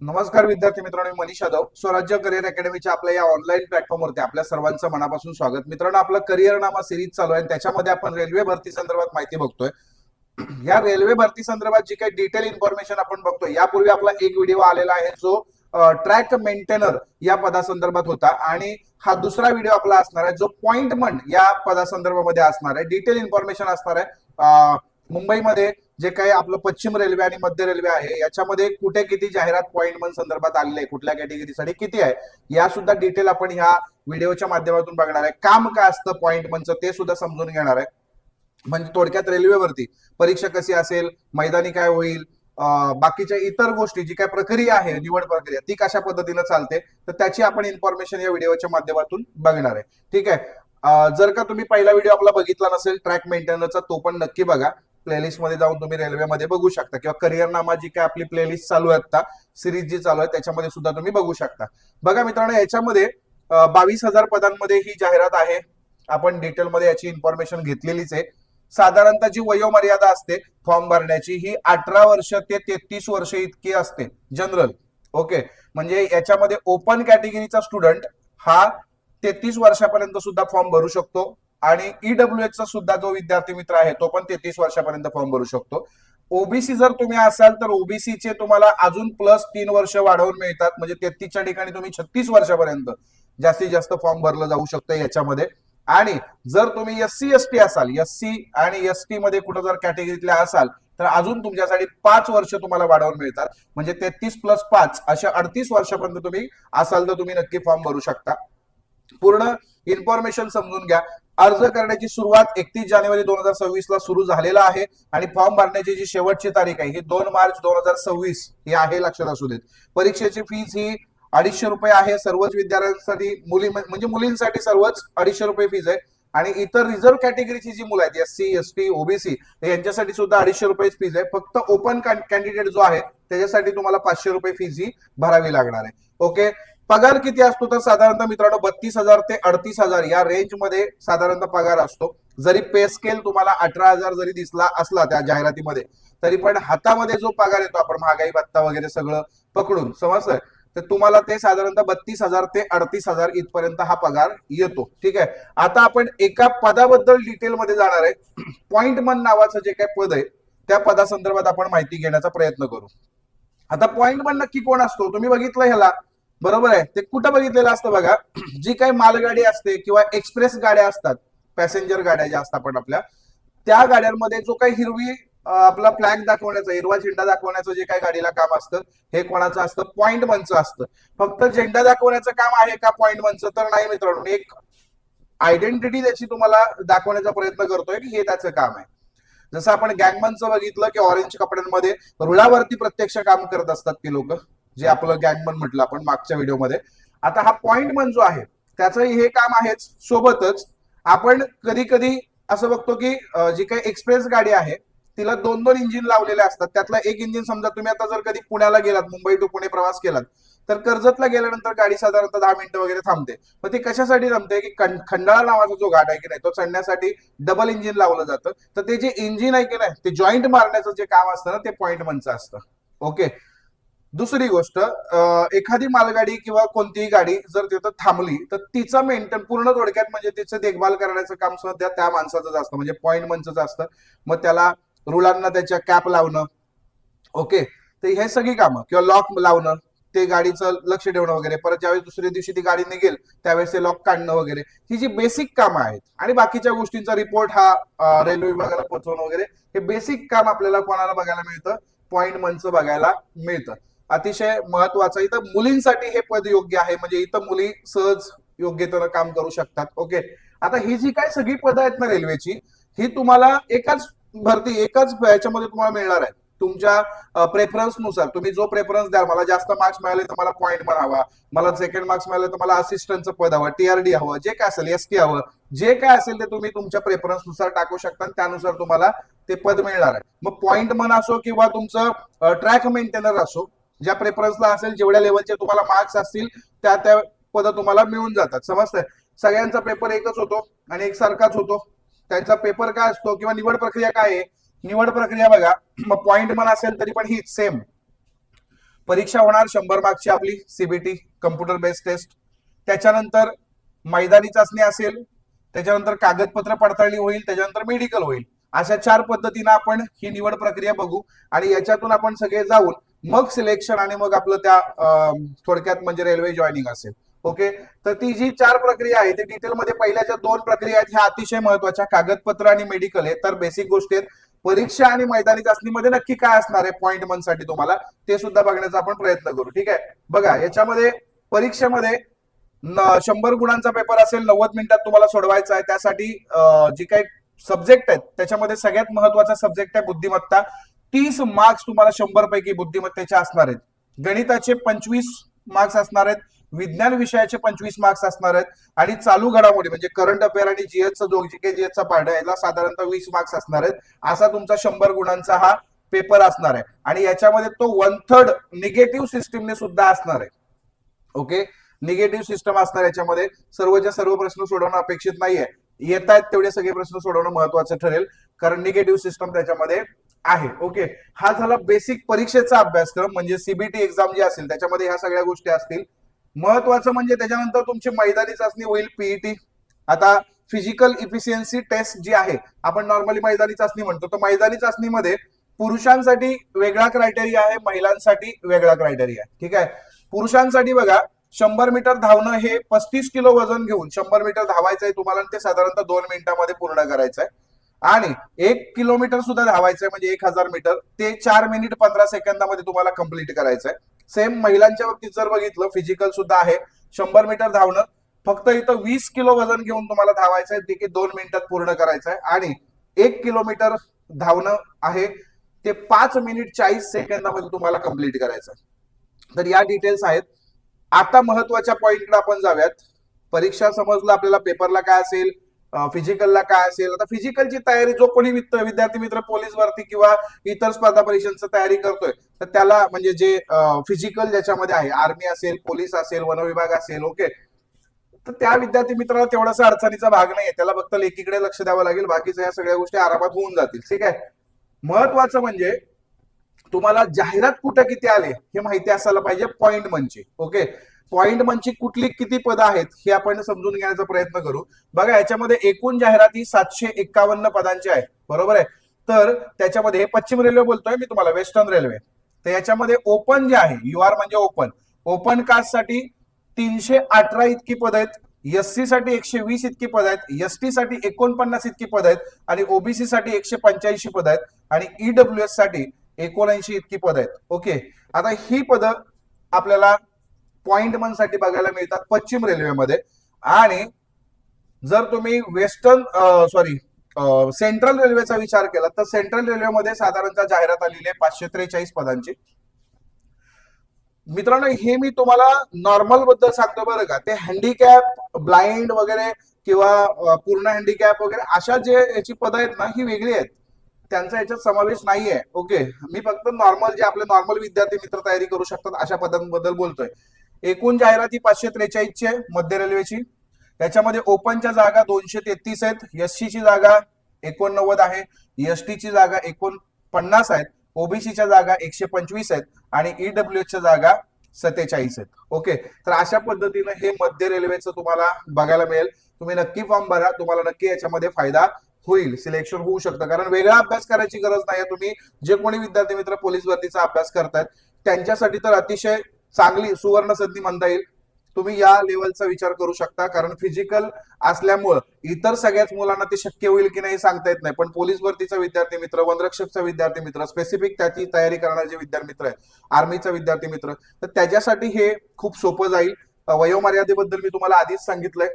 नमस्कार विद्यार्थी मित्रांनो, मी मनीष यादव. स्वराज्य करिअर अकॅडमीच्या आपल्या या ऑनलाईन प्लॅटफॉर्मवरती आपल्या सर्वांचं मनापासून स्वागत. मित्रांनो, आपलं करिअर नामा सिरीज चालू आहे. त्याच्यामध्ये आपण रेल्वे भरती संदर्भात माहिती बघतोय. या रेल्वे भरती संदर्भात जी काही डिटेल इन्फॉर्मेशन आपण बघतोय, यापूर्वी आपला एक व्हिडिओ आलेला आहे जो ट्रॅक मेंटेनर या पदासंदर्भात होता, आणि हा दुसरा व्हिडिओ आपला असणार आहे जो पॉइंटमन या पदासंदर्भामध्ये असणार आहे. डिटेल इन्फॉर्मेशन असणार आहे. मुंबईमध्ये जे काही आपलं पश्चिम रेल्वे आणि मध्य रेल्वे आहे याच्यामध्ये कुठे किती जाहिरात पॉइंटमन संदर्भात आलेली आहे, कुठल्या कॅटेगरीसाठी किती आहे, या सुद्धा डिटेल आपण ह्या व्हिडिओच्या माध्यमातून बघणार आहे. काम काय असतं पॉइंटमनचं ते सुद्धा समजून घेणार आहे. म्हणजे थोडक्यात रेल्वेवरती परीक्षा कशी असेल, मैदानी काय होईल, बाकीच्या इतर गोष्टी जी काय प्रक्रिया आहे, निवड प्रक्रिया ती कशा पद्धतीने चालते, तर त्याची आपण इन्फॉर्मेशन या व्हिडिओच्या माध्यमातून बघणार आहे. ठीक आहे. जर का तुम्ही पहिला व्हिडिओ आपला बघितला नसेल ट्रॅक मेंटेनरचा, तो पण नक्की बघा. प्लेलिस्ट मध्ये जाऊन तुम्ही रेल्वेमध्ये बघू शकता, किंवा करिअर नामा जी काय आपली प्लेलिस्ट चालू आहे आता, सिरीज जी चालू आहे त्याच्यामध्ये सुद्धा तुम्ही बघू शकता. बघा मित्रांनो, याच्यामध्ये 22,000 पदांमध्ये ही जाहिरात आहे. आपण डिटेलमध्ये याची इन्फॉर्मेशन घेतलेलीच आहे. साधारणतः जी वयोमर्यादा असते फॉर्म भरण्याची ही 18 वर्ष ते 33 वर्ष इतकी असते जनरल. ओके, म्हणजे याच्यामध्ये ओपन कॅटेगरीचा स्टुडंट हा 33 वर्षापर्यंत सुद्धा फॉर्म भरू शकतो, आणि ईडब्ल्यूएच चा सुद्धा जो विद्यार्थी मित्र आहे तो पण 33 वर्षापर्यंत फॉर्म भरू शकतो. ओबीसी जर तुम्ही असाल तर ओबीसीचे तुम्हाला अजून +3 वर्ष वाढवून मिळतात, म्हणजे 33च्या ठिकाणी तुम्ही 36 वर्षापर्यंत जास्तीत जास्त फॉर्म भरलं जाऊ शकतं याच्यामध्ये. आणि जर तुम्ही एससी एसटी असाल, एससी आणि एसटी मध्ये कुठं जर कॅटेगरीतल्या असाल, तर अजून तुमच्यासाठी 5 वर्ष तुम्हाला वाढवून मिळतात, म्हणजे 33+5 अशा 38 वर्षापर्यंत तुम्ही असाल तर तुम्ही नक्की फॉर्म भरू शकता. पूर्ण इन्फॉर्मेशन समजून घ्या. अर्ज करण्याची सुरुवात 31 जानेवारी 2026 ला सुरू झालेला आहे, आणि फॉर्म भरण्याची जी शेवटची तारीख आहे ही 2 मार्च 2026 ही आहे, लक्षात असू देत. परीक्षेची फीस ही 250 रुपये आहे सर्वच विद्यार्थ्यांसाठी. म्हणजे मुलींसाठी सर्वच 250 रुपये फीस आहे, आणि इतर रिझर्व्ह कॅटेगरीची जी मुलं आहेत, एससी एसटी ओबीसी, यांच्यासाठी सुद्धा 250 रुपये फीस आहे. फक्त ओपन कॅन्डिडेट जो आहे त्याच्यासाठी तुम्हाला 500 रुपये फीस ही भरावी लागणार आहे. ओके. पगार किती असतो तर साधारणतः मित्रांनो 32,000 ते 38,000 या रेंज मध्ये साधारणतः पगार असतो. जरी पे स्केल तुम्हाला 18,000 जरी दिसला असला त्या जाहिरातीमध्ये, तरी पण हातामध्ये जो पगार येतो, आपण महागाई भत्ता वगैरे सगळं पकडून समजतंय, तर तुम्हाला ते साधारणतः 32,000 ते 38,000 इथपर्यंत हा पगार येतो. ठीक आहे. आता आपण एका पदाबद्दल डिटेलमध्ये जाणार आहे. पॉइंटमन नावाचं जे काही पद आहे त्या पदासंदर्भात आपण माहिती घेण्याचा प्रयत्न करू. आता पॉइंटमन नक्की कोण असतो तुम्ही बघितलं ह्याला, बरोबर आहे. ते कुठं बघितलेलं असतं बघा, जी काही मालगाडी असते किंवा एक्सप्रेस गाड्या असतात, पॅसेंजर गाड्या ज्या असतात आपण आपल्या, त्या गाड्यांमध्ये जो काही हिरवी आपला फ्लॅग दाखवण्याचं, हिरवा झेंडा दाखवण्याचं जे काही गाडीला काम असतं, हे कोणाचं असतं? पॉइंटमनचं असतं. फक्त झेंडा दाखवण्याचं काम आहे का पॉइंटमनचं? तर नाही मित्रांनो. एक आयडेंटिटी त्याची तुम्हाला दाखवण्याचा प्रयत्न करतोय की हे त्याचं काम आहे. जसं आपण गँगमनचं बघितलं की ऑरेंज कपड्यांमध्ये रुळावरती प्रत्यक्ष काम करत असतात ती लोक, जे आपलं गँगमन म्हटलं आपण मागच्या व्हिडिओमध्ये. आता हा पॉइंटमन जो आहे त्याचं हे काम आहेच, सोबतच आपण कधी कधी असं बघतो की जी काही एक्सप्रेस गाडी आहे तिला 2-2 इंजिन लावलेले असतात. त्यातलं एक इंजिन, समजा तुम्ही आता जर कधी पुण्याला गेलात, मुंबई टू पुणे प्रवास केलात, तर कर्जतला गेल्यानंतर गाडी साधारणतः 10 मिनिटं वगैरे थांबते. मग ते कशासाठी थांबते की खंडाळा नावाचा जो घाट आहे की नाही तो चढण्यासाठी डबल इंजिन लावलं जातं. तर ते जे इंजिन आहे की नाही ते जॉईंट मारण्याचं जे काम असतं ना ते पॉइंटमनचं असतं. ओके. दुसरी गोष्ट, एखादी मालगाडी किंवा कोणतीही गाडी जर तिथं थांबली तर तिचं मेंटेन, पूर्ण थोडक्यात म्हणजे तिचं देखभाल करण्याचं काम सध्या त्या माणसाचं असतं, म्हणजे पॉइंटमनचं असतं. मग त्याला रुळांना त्याच्या कॅप लावणं, ओके, तर हे सगळी कामं, किंवा लॉक लावणं, ते गाडीचं लक्ष ठेवणं वगैरे, परत ज्यावेळेस दुसऱ्या दिवशी ती गाडी निघेल त्यावेळेस ते लॉक काढणं वगैरे, ही जी बेसिक कामं आहेत. आणि बाकीच्या गोष्टींचा रिपोर्ट हा रेल्वे विभागाला पोहोचवणं वगैरे, हे बेसिक काम आपल्याला कोणाला बघायला मिळतं? पॉइंटमनचं बघायला मिळतं. अतिशय महत्वाचं. इथं मुलींसाठी हे पद योग्य आहे, म्हणजे इथं मुली सहज योग्यतेनं काम करू शकतात. ओके. आता ही जी काय सगळी पदं आहेत ना रेल्वेची, ही तुम्हाला एकाच भरती, एकाच याच्यामध्ये तुम्हाला मिळणार आहे. तुमच्या प्रेफरन्स नुसार तुम्ही जो प्रेफरन्स द्याल, मला जास्त मार्क्स मिळाले तर मला पॉइंटमन हवा, मला सेकंड मार्क्स मिळाले तर मला असिस्टंटचं पद हवं, टीआरडी हवं, जे काय असेल, एसटी हवं, जे काय असेल ते तुम्ही तुमच्या प्रेफरन्स नुसार टाकू शकता, आणि त्यानुसार तुम्हाला ते पद मिळणार आहे. मग पॉइंटमन असो किंवा तुमचं ट्रॅक मेंटेनर असो, ज्या प्रेफरन्सला असेल, जेवढ्या लेवलचे तुम्हाला मार्क्स असतील त्या त्या पद तुम्हाला मिळून जातात. समजतंय? सगळ्यांचा पेपर एकच होतो आणि एकसारखाच होतो. त्यांचा पेपर काय असतो किंवा निवड प्रक्रिया काय आहे? निवड प्रक्रिया बघा, मग पॉइंटमन असेल तरी पण हीच सेम. परीक्षा होणार 100 मार्क्सची आपली सीबीटी कम्प्युटर बेस्ड टेस्ट. त्याच्यानंतर मैदानी चाचणी असेल, त्याच्यानंतर कागदपत्र पडताळणी होईल, त्याच्यानंतर मेडिकल होईल. अशा 4 पद्धतीने आपण ही निवड प्रक्रिया बघू आणि याच्यातून आपण सगळे जाऊन मग सिलेक्शन आणि मग आपलं त्या थोडक्यात म्हणजे रेल्वे जॉईनिंग असेल. ओके, तर ती जी 4 प्रक्रिया आहे ते डिटेलमध्ये पहिल्या ज्या 2 प्रक्रिया आहेत ह्या अतिशय महत्वाच्या, कागदपत्र आणि मेडिकल हे तर बेसिक गोष्टी आहेत. परीक्षा आणि मैदानी चाचणीमध्ये नक्की काय असणार आहे पॉईंट साठी तुम्हाला ते सुद्धा बघण्याचा आपण प्रयत्न करू. ठीक आहे, बघा याच्यामध्ये परीक्षेमध्ये 100 गुणांचा पेपर असेल, 90 मिनिटात तुम्हाला सोडवायचा आहे. त्यासाठी जी काही सब्जेक्ट आहेत त्याच्यामध्ये सगळ्यात महत्वाचा सब्जेक्ट आहे बुद्धिमत्ता. 30 मार्क्स तुम्हाला 100 पैकी बुद्धिमत्तेचे असणार आहेत. गणिताचे 25 मार्क्स असणार आहेत, विज्ञान विषयाचे 25 मार्क्स असणार आहेत आणि चालू घडामोडी म्हणजे करंट अफेअर आणि जीएसचा जो जीकेजीएसचा पार्ट आहे याला साधारणतः 20 मार्क्स असणार आहेत. असा तुमचा 100 गुणांचा हा पेपर असणार आहे आणि याच्यामध्ये तो 1/3 निगेटिव्ह सिस्टीमने सुद्धा असणार आहे. ओके, निगेटिव्ह सिस्टम असणार याच्यामध्ये. सर्वच्या सर्व प्रश्न सोडवणं अपेक्षित नाहीये, येत आहेत तेवढे सगळे प्रश्न सोडवणं महत्वाचं ठरेल कारण निगेटिव्ह सिस्टम त्याच्यामध्ये आहे. ओके, हा झाला बेसिक परीक्षेचा अभ्यासक्रम म्हणजे सीबीटी एक्झाम जी असेल त्याच्यामध्ये ह्या सगळ्या गोष्टी असतील. महत्वाचं म्हणजे त्याच्यानंतर तुमची मैदानी चाचणी होईल पीईटी. आता फिजिकल इफिशियन्सी टेस्ट जी आहे आपण नॉर्मली मैदानी चाचणी म्हणतो, तर मैदानी चाचणीमध्ये पुरुषांसाठी वेगळा क्रायटेरिया आहे, महिलांसाठी वेगळा क्रायटेरिया आहे. ठीक आहे, पुरुषांसाठी बघा 100 मीटर धावणं हे 35 किलो वजन घेऊन 100 मीटर धावायचं आहे तुम्हाला, ते साधारणतः 2 मिनिटांमध्ये पूर्ण करायचं आहे. आणि 1 किलोमीटर सुद्धा धावायचं आहे म्हणजे 1000 मीटर, ते 4 मिनिट 15 सेकंदामध्ये तुम्हाला कंप्लीट करायचं आहे. सेम महिलांच्या बाबतीत जर बघितलं फिजिकल सुद्धा आहे, 100 मीटर धावणं फक्त इथं 20 किलो वजन घेऊन तुम्हाला धावायचं आहे, ते 2 मिनिटात पूर्ण करायचं आहे. आणि 1 किलोमीटर धावणं आहे ते 5 मिनिट 40 सेकंदामध्ये तुम्हाला कंप्लीट करायचं आहे. तर या डिटेल्स आहेत. आता महत्वाच्या पॉइंटला आपण जाऊयात. परीक्षा समजलं आपल्याला, पेपरला काय असेल, फिजिकलला काय असेल. आता फिजिकलची तयारी जो कोणी विद्यार्थी मित्र पोलीस भरती किंवा इतर स्पर्धा परीक्षांची तयारी करतोय तर त्याला म्हणजे जे फिजिकल ज्याच्यामध्ये आहे, आर्मी असेल, पोलीस असेल, वन विभाग असेल, ओके, तर त्या विद्यार्थी मित्राला तेवढासा अडचणीचा भाग नाहीये, त्याला फक्त लेखीकडे लक्ष द्यावं लागेल, बाकीच्या या सगळ्या गोष्टी आरामात होऊन जातील. ठीक आहे, महत्वाचं म्हणजे तुम्हाला जाहिरात कुठं किती आले हे माहिती असायला पाहिजे पॉइंट मनची. ओके, पॉइंट मनची कुठली किती पदं आहेत हे आपण समजून घेण्याचा प्रयत्न करू. बघा याच्यामध्ये एकूण जाहिराती 751 पदांची आहे, बरोबर आहे. तर त्याच्यामध्ये पश्चिम रेल्वे बोलतोय मी तुम्हाला, वेस्टर्न रेल्वे. तर याच्यामध्ये ओपन जे आहे, युआर म्हणजे ओपन कास्ट साठी 318 इतकी पद आहेत, एससी साठी 120 इतकी पद आहेत, एसटी साठी 49 इतकी पद आहेत आणि ओबीसी साठी 185 पद आहेत आणि ईडब्ल्यूएस साठी 79 इतकी पद आहेत. ओके, आता ही पदं आपल्याला पॉइंट मन साठी बघायला मिळतात पश्चिम रेल्वेमध्ये. आणि जर तुम्ही सेंट्रल रेल्वेचा विचार केला तर सेंट्रल रेल्वेमध्ये साधारणतः जाहिरात आलेली आहे 543 पदांची. मित्रांनो हे मी तुम्हाला नॉर्मल बद्दल सांगतो बरं का, ते हँडिकॅप, ब्लाइंड वगैरे किंवा पूर्ण हँडिकॅप वगैरे अशा जे याची पदं आहेत ना ही वेगळी आहेत, त्यांचा याच्यात समावेश नाहीये. ओके, मी फक्त नॉर्मल जे आपले नॉर्मल विद्यार्थी मित्र तयारी करू शकतात अशा पदांबद्दल बोलतोय. एकूण जाहिराती 543 ची आहे मध्य रेल्वेची. त्याच्यामध्ये ओपनच्या जागा 233 आहेत, एससीची जागा 89 आहे, एसटीची जागा 49 आहेत, ओबीसीच्या जागा 125 आहेत आणि ईडब्ल्यूएसच्या जागा 47 आहेत. ओके, तर अशा पद्धतीने हे मध्य रेल्वेचं तुम्हाला बघायला मिळेल. तुम्ही नक्की फॉर्म भरा, तुम्हाला नक्की याच्यामध्ये फायदा होईल, सिलेक्शन होऊ शकतं. कारण वेगळा अभ्यास करायची गरज नाही. तुम्ही जे कोणी विद्यार्थी मित्र पोलीस भरतीचा अभ्यास करतायत त्यांच्यासाठी तर अतिशय चांगली सुवर्ण संधी म्हणता येईल. तुम्ही या लेवलचा विचार करू शकता कारण फिजिकल असल्यामुळं इतर सगळ्याच मुलांना ते शक्य होईल की नाही सांगता येत नाही, पण पोलीस भरतीचा विद्यार्थी मित्र, वनरक्षकचा विद्यार्थी मित्र, स्पेसिफिक त्याची तयारी करणारे जे विद्यार्थी मित्र आहेत, आर्मीचा विद्यार्थी मित्र, तर त्याच्यासाठी हे खूप सोपं जाईल. वयोमर्यादेबद्दल मी तुम्हाला आधीच सांगितलंय.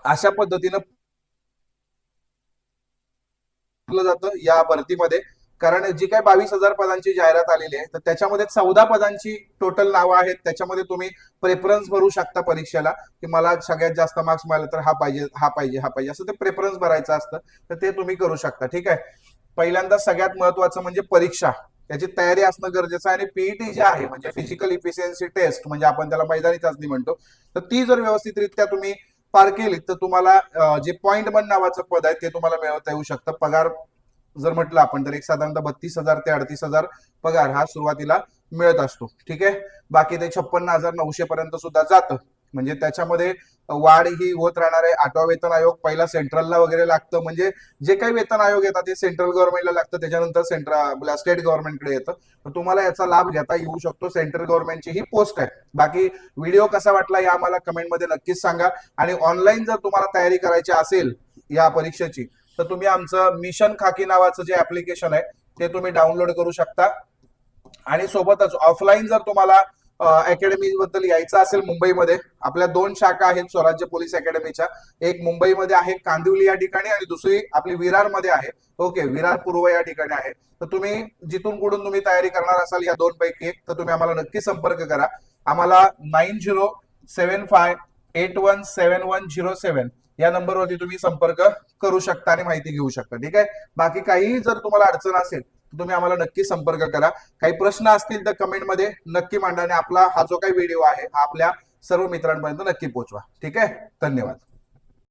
अशा पद्धतीनं जातं या भरतीमध्ये. कारण जी काय 22,000 पदांची जाहिरात आलेली आहे तर त्याच्यामध्ये 14 पदांची टोटल नावं आहेत. त्याच्यामध्ये तुम्ही प्रेफरन्स भरू शकता परीक्षेला की मला सगळ्यात जास्त मार्क्स मिळाले तर हा पाहिजे, हा पाहिजे, हा पाहिजे, असं ते प्रेफरन्स भरायचं असतं. तर ते तुम्ही करू शकता. ठीक आहे, पहिल्यांदा सगळ्यात महत्वाचं म्हणजे परीक्षा, त्याची तयारी असणं गरजेचं आहे. आणि पीईटी जे आहे म्हणजे फिजिकल इफिशियन्सी टेस्ट म्हणजे आपण त्याला मैदानी चाचणी म्हणतो, तर ती जर व्यवस्थितरित्या तुम्ही पार केली तर तुम्हाला जे पॉइंट मन नावाचं पद आहे ते तुम्हाला मिळवता येऊ शकतं. पगार जर म्हटलं आपण तर एक साधारणतः 32,000 ते 38,000 पगार हा सुरुवातीला मिळत असतो. ठीक आहे. बाकी ते 56,900 पर्यंत सुद्धा जातं. म्हणजे त्याच्यामध्ये वाढ ही होत राहणार आहे. 8वा वेतन आयोग पहिला सेंट्रलला वगैरे लागतं. म्हणजे जे काही वेतन आयोग येतात ते सेंट्रल गव्हर्नमेंटला लागतं, त्याच्यानंतर स्टेट गव्हर्नमेंटकडे येतं. तर तुम्हाला याचा लाभ घेता येऊ शकतो. सेंट्रल गव्हर्नमेंटची ही पोस्ट आहे. बाकी व्हिडिओ कसा वाटला या आम्हाला कमेंटमध्ये नक्कीच सांगा. आणि ऑनलाईन जर तुम्हाला तयारी करायची असेल या परीक्षेची तर तुम्ही आमचं मिशन खाकी नावाचं जे ऍप्लिकेशन आहे ते तुम्ही डाउनलोड करू शकता. आणि सोबतच ऑफलाईन जर तुम्हाला अकॅडमी बद्दल यायचं असेल मुंबईमध्ये, आपल्या 2 शाखा आहेत स्वराज्य पोलीस अकॅडमीच्या. एक मुंबईमध्ये आहे कांदिवली या ठिकाणी आणि दुसरी आपली विरारमध्ये आहे. ओके, विरार पूर्व या ठिकाणी आहे. तर तुम्ही जिथून कुठून तुम्ही तयारी करणार असाल या 2 पैकी एक, तर तुम्ही आम्हाला नक्की संपर्क करा. आम्हाला 9075817107 या नंबरवरती तुम्ही संपर्क करू शकता आणि माहिती घेऊ शकता. ठीक आहे. बाकी काहीही जर तुम्हाला अडचण असेल तर तुम्ही आम्हाला नक्की संपर्क करा. काही प्रश्न असतील तर कमेंटमध्ये नक्की मांडा आणि आपला हा जो काही व्हिडिओ आहे हा आपल्या सर्व मित्रांपर्यंत नक्की पोहोचवा. ठीक आहे. धन्यवाद.